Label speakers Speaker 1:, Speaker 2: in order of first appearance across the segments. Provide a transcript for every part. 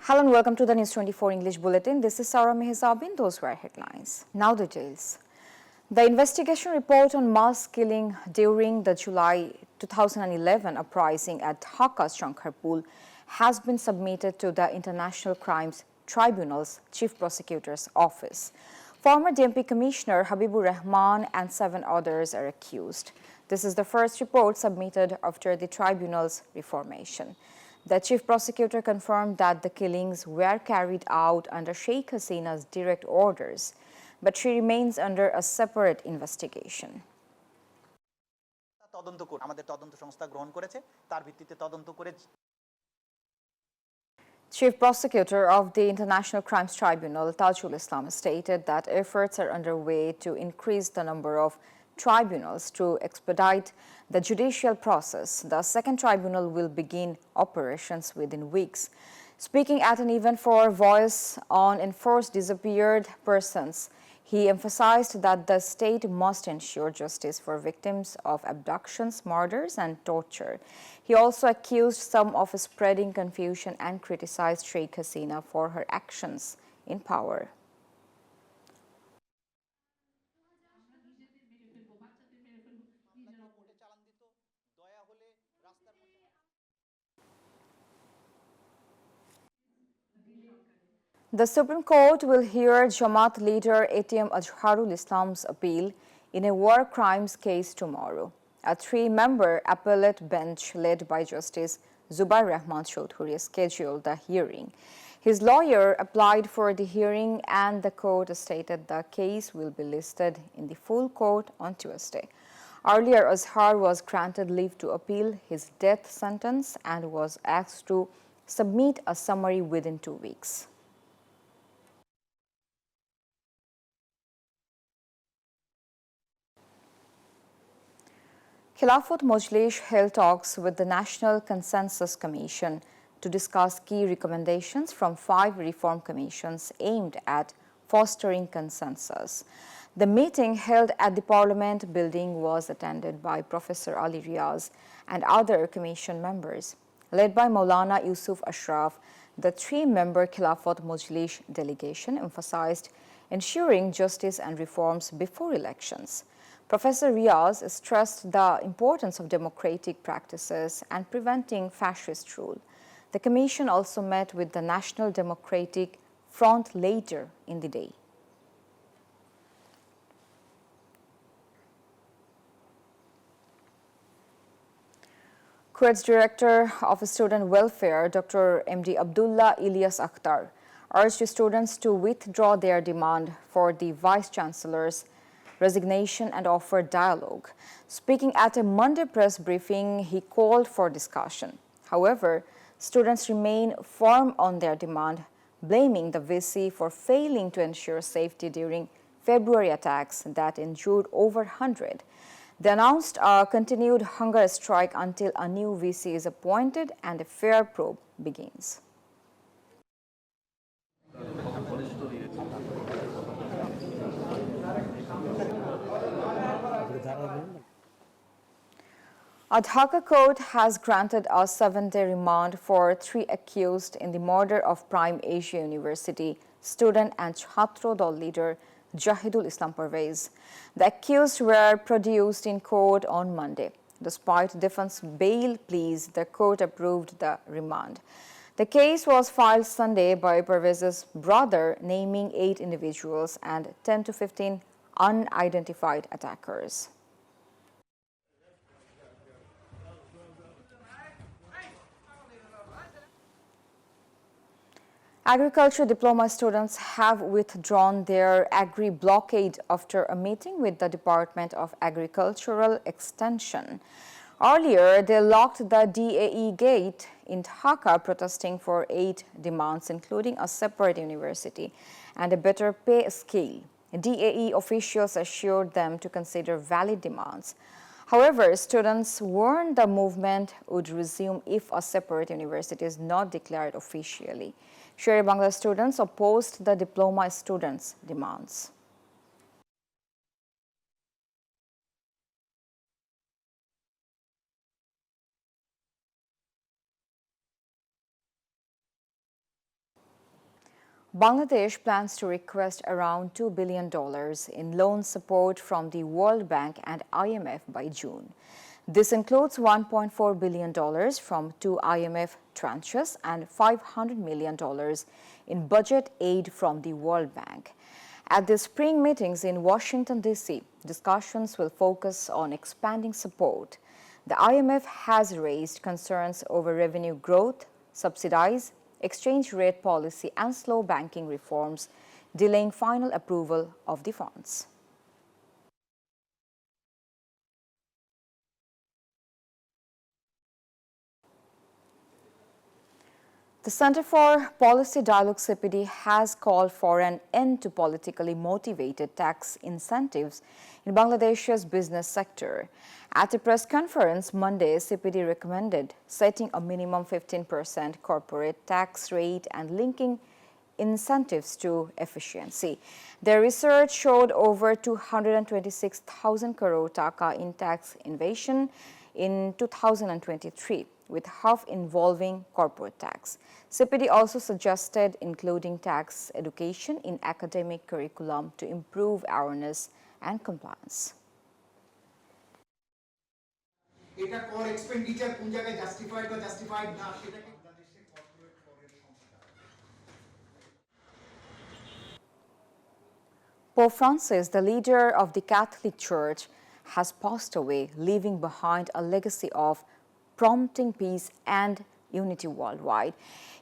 Speaker 1: Hello and welcome to the News24 English Bulletin. This is Sarah Mehzabin. Those were headlines. Now details. The investigation report on mass killing during the July 2011 uprising at Dhaka's Shankarpur has been submitted to the International Crimes Tribunal's Chief Prosecutor's Office. Former DMP Commissioner Habibur Rahman and 7 others are accused. This is the first report submitted after the tribunal's reformation. The Chief Prosecutor confirmed that the killings were carried out under Sheikh Hasina's direct orders, but she remains under a separate investigation. Chief Prosecutor of the International Crimes Tribunal, Tajul Islam, stated that efforts are underway to increase the number of tribunals to expedite the judicial process. The second tribunal will begin operations within weeks. Speaking at an event for Voice on Enforced Disappeared Persons, he emphasized that the state must ensure justice for victims of abductions, murders, and torture. He also accused some of spreading confusion and criticized Sheikh Hasina for her actions in power. The Supreme Court will hear Jamaat leader ATM Azharul Islam's appeal in a war crimes case tomorrow. A 3-member appellate bench led by Justice Zubair Rahman Chaudhuri scheduled the hearing. His lawyer applied for the hearing and the court stated the case will be listed in the full court on Tuesday. Earlier, Azhar was granted leave to appeal his death sentence and was asked to submit a summary within 2 weeks. Khilafat Majlis held talks with the National Consensus Commission to discuss key recommendations from 5 reform commissions aimed at fostering consensus. The meeting held at the Parliament building was attended by Professor Ali Riaz and other commission members. Led by Maulana Yusuf Ashraf, the 3-member Khilafat Majlis delegation emphasized ensuring justice and reforms before elections. Professor Riaz stressed the importance of democratic practices and preventing fascist rule. The commission also met with the National Democratic Front later in the day. Kuwait's Director of Student Welfare, Dr. MD Abdullah Ilyas Akhtar, urged students to withdraw their demand for the Vice-Chancellor's resignation and offer dialogue. Speaking at a Monday press briefing, he called for discussion. However, students remain firm on their demand, blaming the VC for failing to ensure safety during February attacks that injured over 100. They announced a continued hunger strike until a new VC is appointed and a fair probe begins. A Dhaka court has granted a 7-day remand for 3 accused in the murder of Prime Asia University student and Chhatro Dal leader Jahidul Islam Parvez. The accused were produced in court on Monday. Despite defense bail pleas, the court approved the remand. The case was filed Sunday by Parvez's brother, naming 8 individuals and 10 to 15 unidentified attackers. Agriculture diploma students have withdrawn their agri-blockade after a meeting with the Department of Agricultural Extension. Earlier, they locked the DAE gate in Dhaka, protesting for 8 demands, including a separate university and a better pay scale. DAE officials assured them to consider valid demands. However, students warned the movement would resume if a separate university is not declared officially. Sher-e-Bangla students opposed the diploma students' demands. Bangladesh plans to request around $2 billion in loan support from the World Bank and IMF by June. This includes $1.4 billion from two IMF tranches and $500 million in budget aid from the World Bank. At the spring meetings in Washington, D.C., discussions will focus on expanding support. The IMF has raised concerns over revenue growth, subsidies, exchange rate policy, and slow banking reforms, delaying final approval of the funds. The Center for Policy Dialogue CPD has called for an end to politically motivated tax incentives in Bangladesh's business sector. At a press conference Monday, CPD recommended setting a minimum 15% corporate tax rate and linking incentives to efficiency. Their research showed over 226,000 crore taka in tax evasion in 2023, with half involving corporate tax. CPD also suggested including tax education in academic curriculum to improve awareness and compliance.
Speaker 2: এটা কর expenditure কোন জায়গায় justified বা justified না সেটাকে বাংলাদেশে corporate করের সংখ্যা
Speaker 1: Pope Francis, the leader of the Catholic Church, has passed away, leaving behind a legacy of promoting peace and unity worldwide.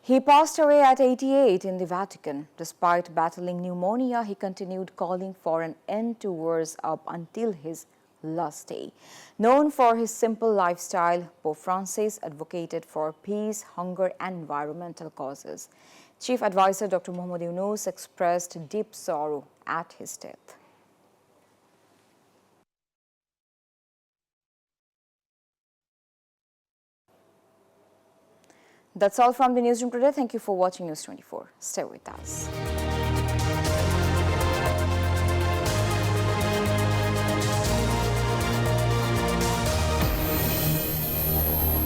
Speaker 1: He passed away at 88 in the Vatican. Despite battling pneumonia, he continued calling for an end to wars up until his last day. Known for his simple lifestyle, Pope Francis advocated for peace, hunger, and environmental causes. Chief Advisor Dr. Muhammad Yunus expressed deep sorrow at his death. That's all from the newsroom today. Thank you for watching News 24. Stay with us.